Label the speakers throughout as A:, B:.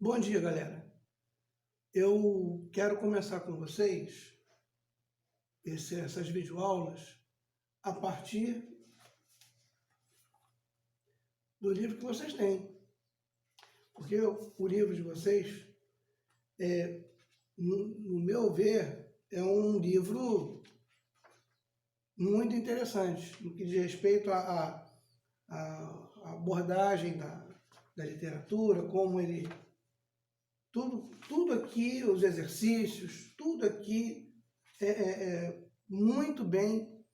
A: Bom dia, galera. Eu quero começar com vocês essas videoaulas a partir do livro que vocês têm. Porque o livro de vocês, no meu ver, é um livro muito interessante no que diz respeito à abordagem da literatura, como ele... Tudo aqui, os exercícios, tudo aqui é muito bem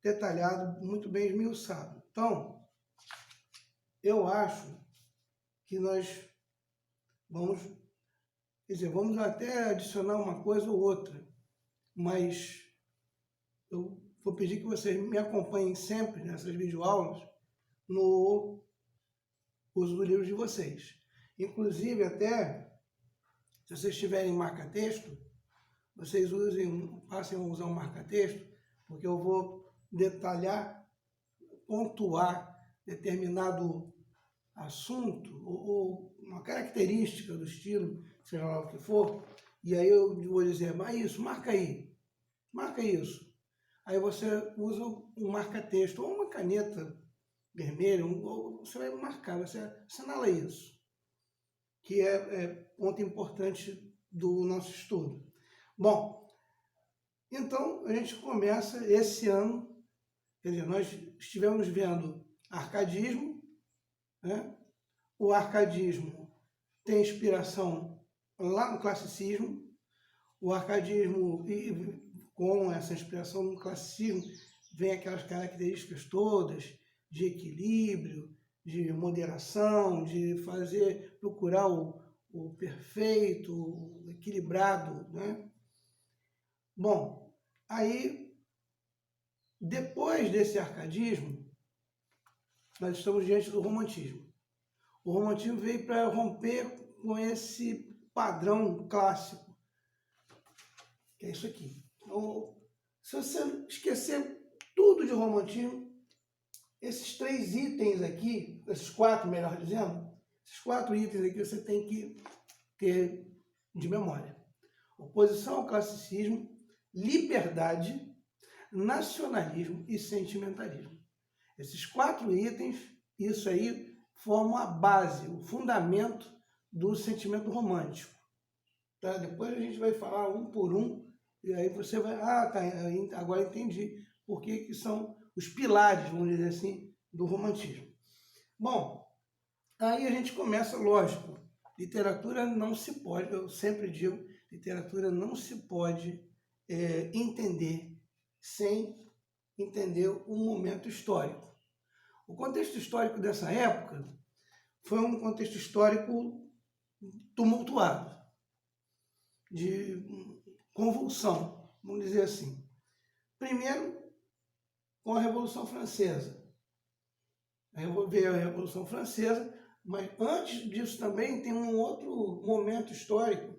A: detalhado, muito bem esmiuçado. Então, eu acho que nós vamos até adicionar uma coisa ou outra, mas eu vou pedir que vocês me acompanhem sempre nessas videoaulas no uso do livro de vocês. Inclusive, até, se vocês tiverem marca-texto, vocês passem a usar um marca-texto, porque eu vou detalhar, pontuar determinado assunto ou uma característica do estilo, seja lá o que for, e aí eu vou dizer, mas isso, marca isso. Aí você usa um marca-texto ou uma caneta vermelha, ou você vai marcar, você assinala isso, que é ponto importante do nosso estudo. Bom, então a gente começa esse ano, quer dizer, nós estivemos vendo arcadismo, né? O arcadismo tem inspiração lá no classicismo, o arcadismo, com essa inspiração no classicismo, vem aquelas características todas de equilíbrio, de moderação, de procurar o perfeito, o equilibrado, né? Bom, aí, depois desse arcadismo, nós estamos diante do romantismo. O romantismo veio para romper com esse padrão clássico, que é isso aqui. Então, se você esquecer tudo de romantismo, esses 3 itens aqui, esses 4, melhor dizendo, esses 4 itens aqui você tem que ter de memória. Oposição ao classicismo, liberdade, nacionalismo e sentimentalismo. Esses 4 itens, isso aí formam a base, o fundamento do sentimento romântico. Tá? Depois a gente vai falar um por um, e aí você vai, tá, agora entendi por que são os pilares, vamos dizer assim, do romantismo. Bom, aí a gente começa, lógico, literatura não se pode, eu sempre digo, literatura não se pode entender sem entender o momento histórico. O contexto histórico dessa época foi um contexto histórico tumultuado, de convulsão, vamos dizer assim. Primeiro, com a Revolução Francesa. Aí veio a Revolução Francesa, mas antes disso também tem um outro momento histórico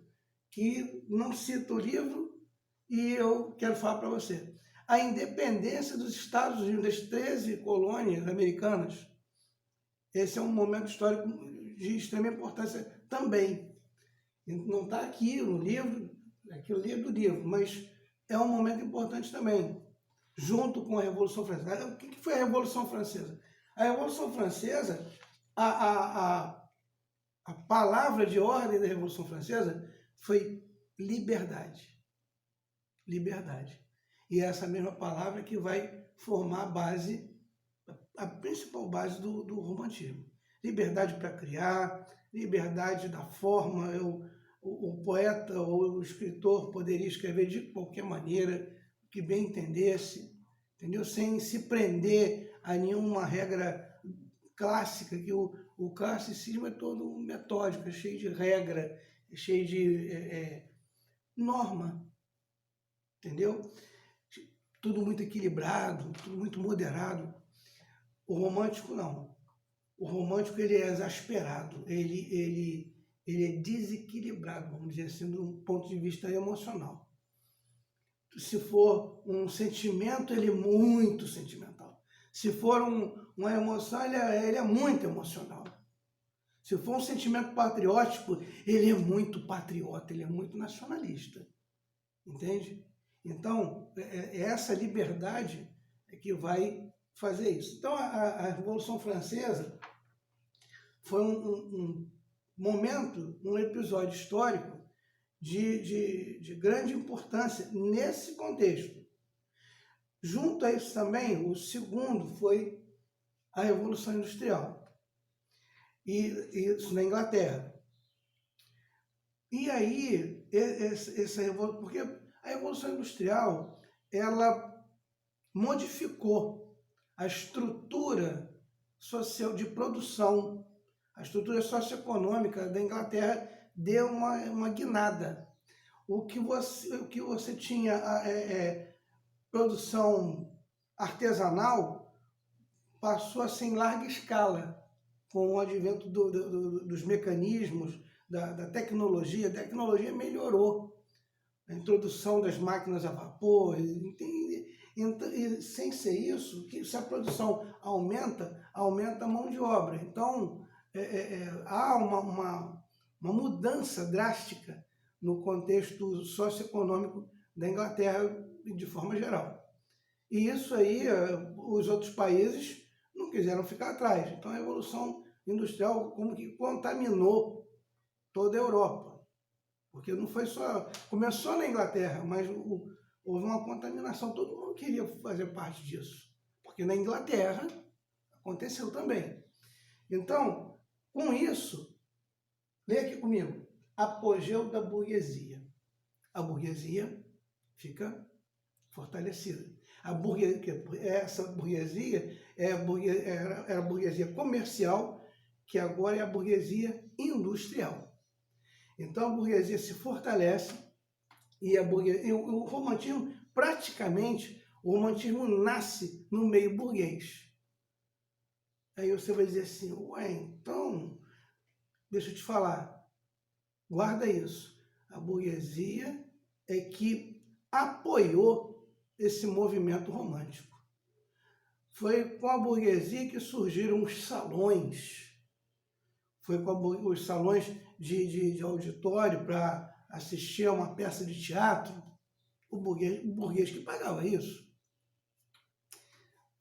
A: que não cita o livro e eu quero falar para você. A independência dos Estados Unidos, das 13 colônias americanas. Esse é um momento histórico de extrema importância também. Não está aqui no livro, aqui eu li do livro, mas é um momento importante também, junto com a Revolução Francesa. O que foi a Revolução Francesa? A Revolução Francesa, a palavra de ordem da Revolução Francesa foi liberdade. Liberdade. E é essa mesma palavra que vai formar a base, a principal base do romantismo. Liberdade para criar, liberdade da forma, o poeta ou o escritor poderia escrever de qualquer maneira, que bem entendesse, entendeu? Sem se prender a nenhuma regra clássica, que o classicismo é todo metódico, é cheio de regra, é cheio de norma, entendeu? Tudo muito equilibrado, tudo muito moderado. O romântico não. O romântico ele é exasperado, ele é desequilibrado, vamos dizer assim, do ponto de vista emocional. Se for um sentimento, ele é muito sentimental. Se for uma emoção, ele é muito emocional. Se for um sentimento patriótico, ele é muito patriota, ele é muito nacionalista, entende? Então, é essa liberdade é que vai fazer isso. Então, a Revolução Francesa foi um momento, um episódio histórico de grande importância nesse contexto. Junto a isso também, o segundo foi a Revolução Industrial, e isso na Inglaterra. E aí, porque a Revolução Industrial, ela modificou a estrutura social de produção, a estrutura socioeconômica da Inglaterra deu uma guinada. O que você tinha produção artesanal passou a ser em larga escala, com o advento dos mecanismos, da tecnologia. A tecnologia melhorou, a introdução das máquinas a vapor, e sem ser isso, se a produção aumenta a mão de obra. Então, há uma mudança drástica no contexto socioeconômico da Inglaterra, de forma geral. E isso aí, os outros países não quiseram ficar atrás. Então, a Revolução Industrial como que contaminou toda a Europa. Porque não foi só... Começou na Inglaterra, mas houve uma contaminação. Todo mundo queria fazer parte disso. Porque na Inglaterra aconteceu também. Então, com isso, leia aqui comigo, apogeu da burguesia. A burguesia fica fortalecida. Essa burguesia era a burguesia comercial, que agora é a burguesia industrial. Então a burguesia se fortalece e o romantismo, praticamente, o romantismo nasce no meio burguês. Aí você vai dizer assim, ué, então, deixa eu te falar, guarda isso. A burguesia é que apoiou esse movimento romântico. Foi com a burguesia que surgiram os salões. Foi com os salões de auditório para assistir a uma peça de teatro. O burguês que pagava isso.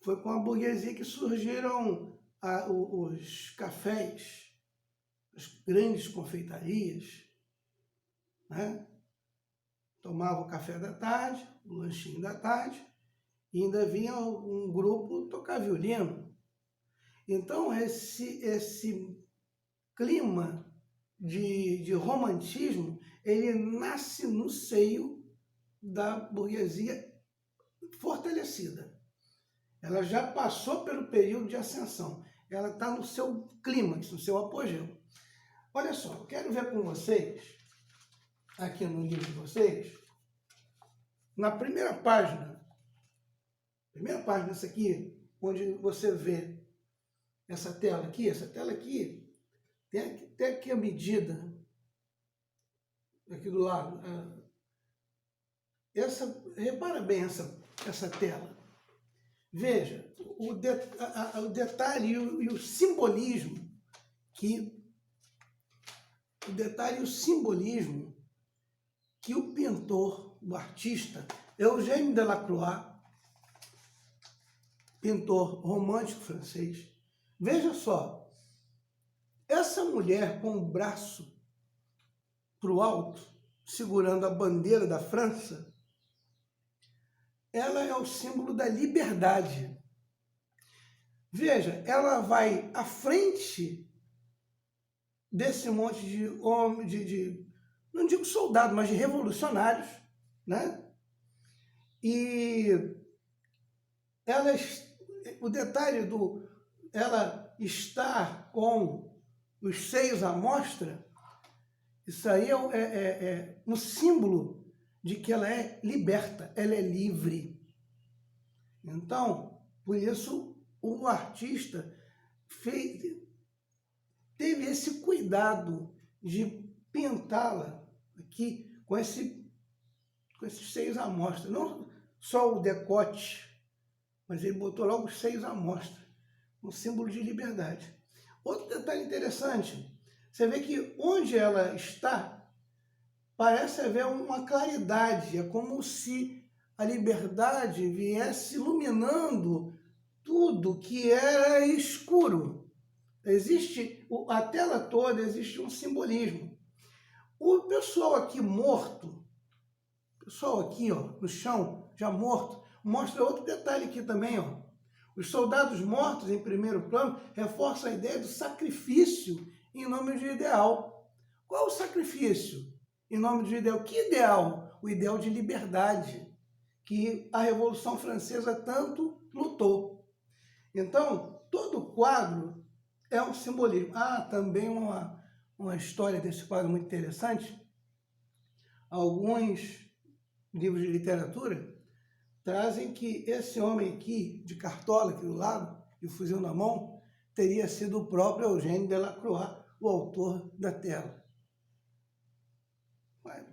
A: Foi com a burguesia que surgiram os cafés, as grandes confeitarias, né? Tomava o café da tarde, o lanchinho da tarde, e ainda vinha um grupo tocar violino. Então, esse clima de romantismo, ele nasce no seio da burguesia fortalecida. Ela já passou pelo período de ascensão. Ela está no seu clímax, no seu apogeu. Olha só, eu quero ver com vocês, aqui no livro de vocês, na primeira página dessa aqui, onde você vê essa tela aqui tem aqui a medida, aqui do lado. Repara bem essa tela. Veja o detalhe e o simbolismo que o pintor, o artista Eugène Delacroix, pintor romântico francês, veja só, essa mulher com o braço para o alto, segurando a bandeira da França, ela é o símbolo da liberdade. Veja, ela vai à frente desse monte de homens, não digo soldados, mas de revolucionários, né? E o detalhe ela estar com os seios à mostra, isso aí é um símbolo de que ela é liberta, ela é livre. Então, por isso, o artista teve esse cuidado de pintá-la aqui com esses seios à mostra. Não só o decote, mas ele botou logo os seios à mostra, um símbolo de liberdade. Outro detalhe interessante, Você vê que onde ela está, parece haver uma claridade, é como se a liberdade viesse iluminando tudo que era escuro. A tela toda existe um simbolismo. O pessoal aqui morto, o pessoal aqui, ó, no chão, já morto, mostra outro detalhe aqui também, ó. Os soldados mortos, em primeiro plano, reforçam a ideia do sacrifício em nome de ideal. Qual o sacrifício em nome de ideal? Que ideal? O ideal de liberdade, que a Revolução Francesa tanto lutou. Então, todo quadro é um simbolismo. Também uma história desse quadro muito interessante. Alguns livros de literatura trazem que esse homem aqui, de cartola aqui do lado, de fuzil na mão, teria sido o próprio Eugène Delacroix, o autor da tela. Mas,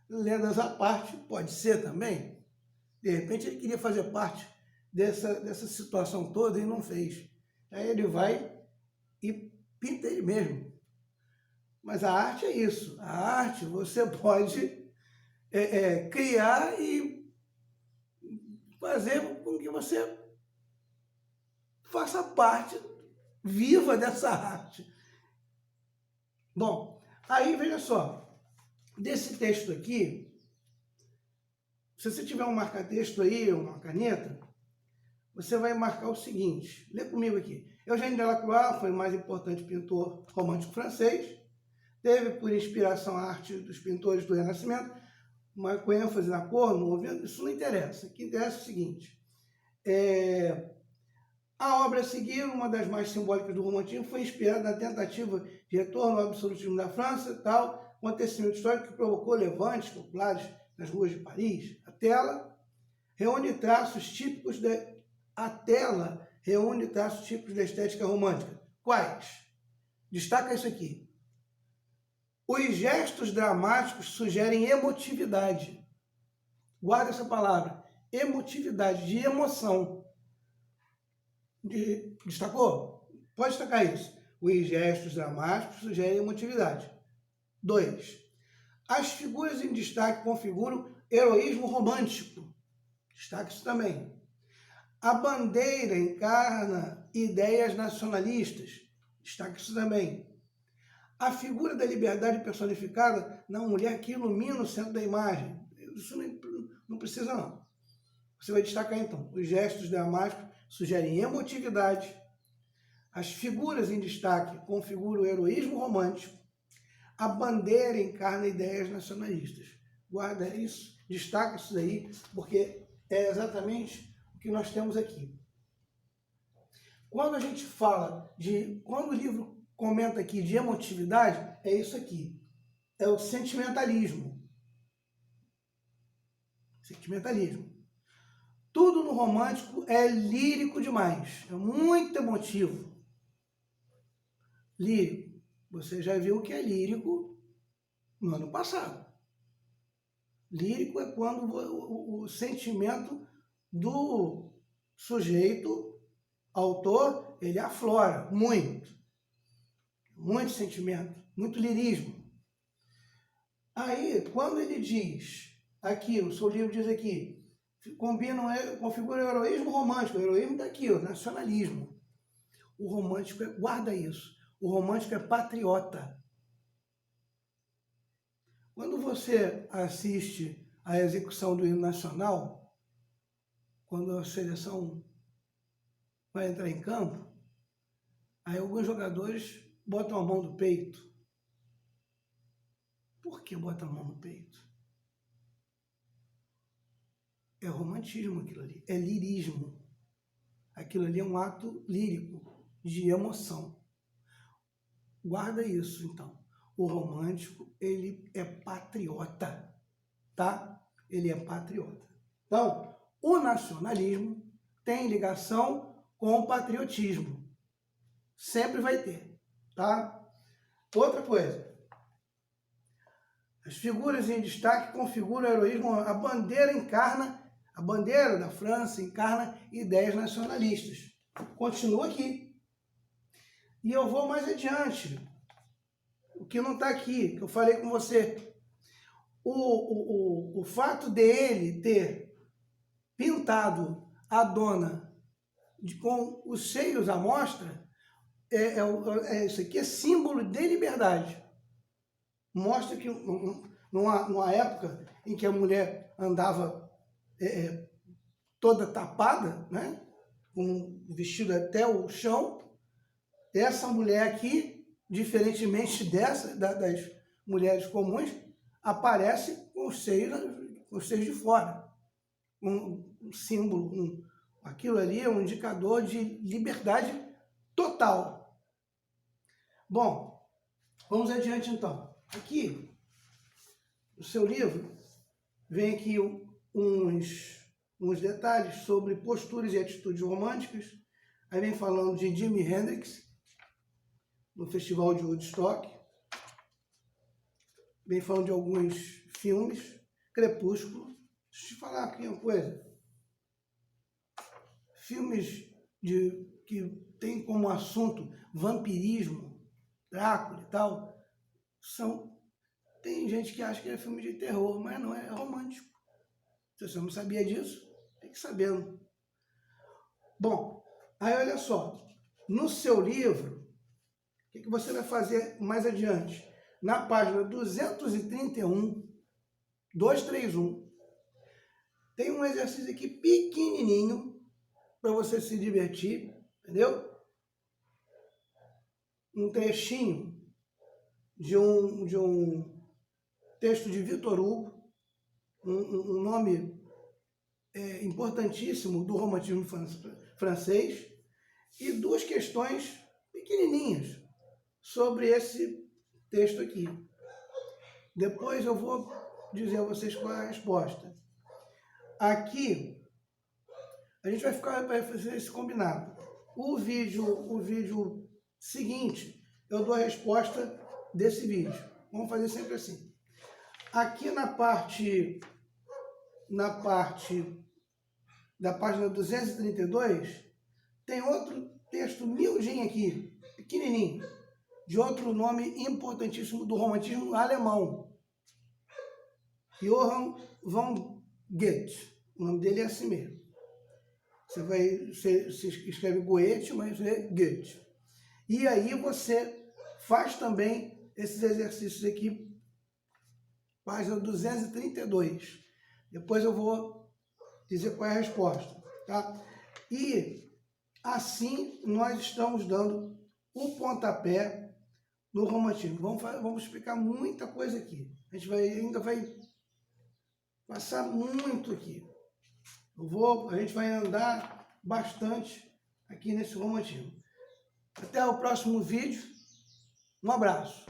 A: lendas à parte, pode ser também. De repente ele queria fazer parte dessa situação toda e não fez. Aí ele vai e pinta ele mesmo. Mas a arte é isso. A arte você pode criar e fazer com que você faça parte viva dessa arte. Bom, aí veja só, desse texto aqui, se você tiver um marca-texto aí, uma caneta, você vai marcar o seguinte, lê comigo aqui. Eugène Delacroix foi o mais importante pintor romântico francês, teve por inspiração a arte dos pintores do Renascimento, mas com ênfase na cor, no movimento, isso não interessa. O que interessa é o seguinte, a obra a seguir, uma das mais simbólicas do romantismo, foi inspirada na tentativa de retorno ao absolutismo da França, tal acontecimento histórico que provocou levantes populares nas ruas de Paris. A tela reúne traços típicos da estética romântica. Quais? Destaca isso aqui. Os gestos dramáticos sugerem emotividade. Guarda essa palavra. Emotividade, de emoção. Destacou? Pode destacar isso. Os gestos dramáticos sugerem emotividade. 2. As figuras em destaque configuram heroísmo romântico. Destaque isso também. A bandeira encarna ideias nacionalistas. Destaque isso também. A figura da liberdade personificada na mulher que ilumina o centro da imagem. Isso não precisa, não. Você vai destacar, então, os gestos dramáticos sugerem emotividade. As figuras em destaque configuram o heroísmo romântico. A bandeira encarna ideias nacionalistas. Guarda isso, destaca isso daí, porque é exatamente o que nós temos aqui. Quando a gente fala quando o livro comenta aqui de emotividade, é isso aqui. É o sentimentalismo. Sentimentalismo. Tudo no romântico é lírico demais. É muito emotivo. Lírico. Você já viu o que é lírico no ano passado. Lírico é quando o sentimento do sujeito, autor, ele aflora muito. Muito sentimento, muito lirismo. Aí, quando ele diz aqui, o seu livro diz aqui, configura o heroísmo romântico. O heroísmo está aqui, o nacionalismo. O romântico, guarda isso, o romântico é patriota. Quando você assiste a execução do hino nacional, quando a seleção vai entrar em campo, aí alguns jogadores botam a mão no peito. Por que botam a mão no peito? É romantismo aquilo ali, é lirismo. Aquilo ali é um ato lírico, de emoção. Guarda isso, então. O romântico, ele é patriota, tá? Ele é patriota. Então, o nacionalismo tem ligação com o patriotismo. Sempre vai ter, tá? Outra coisa. As figuras em destaque configuram o heroísmo. A bandeira da França encarna ideias nacionalistas. Continua aqui. E eu vou mais adiante. o que não está aqui, que eu falei com você. O fato dele ter pintado a dona com os seios à mostra, isso aqui é símbolo de liberdade. Mostra que numa época em que a mulher andava toda tapada, né, com o vestido até o chão, essa mulher aqui, diferentemente das mulheres comuns, aparece com os seios de fora. Um símbolo, aquilo ali é um indicador de liberdade total. Bom, vamos adiante então. Aqui, no seu livro, vem aqui uns detalhes sobre posturas e atitudes românticas. Aí vem falando de Jimi Hendrix, no Festival de Woodstock. Vem falando de alguns filmes. Crepúsculo. Deixa eu te falar aqui uma coisa. Filmes que tem como assunto vampirismo, Drácula e tal, tem gente que acha que é filme de terror, mas não, é romântico. Se você não sabia disso, tem que saber. Bom, aí olha só, no seu livro, o que você vai fazer mais adiante? Na página 231, tem um exercício aqui pequenininho para você se divertir, entendeu? Um trechinho de um texto de Victor Hugo, um nome importantíssimo do romantismo francês, e duas questões pequenininhas sobre esse texto aqui. Depois eu vou dizer a vocês qual é a resposta. Aqui, a gente vai fazer esse combinado. O vídeo seguinte, eu dou a resposta desse vídeo. Vamos fazer sempre assim. Aqui na parte da página 232, tem outro texto miudinho aqui, pequenininho, de outro nome importantíssimo do romantismo alemão, Johann von Goethe. O nome dele é assim mesmo. Você escreve Goethe, mas é Goethe. E aí você faz também esses exercícios aqui, página 232. Depois eu vou dizer qual é a resposta, tá? E assim nós estamos dando o pontapé no romantismo. Vamos explicar muita coisa aqui. A gente ainda vai passar muito aqui. A gente vai andar bastante aqui nesse romantismo. Até o próximo vídeo. Um abraço.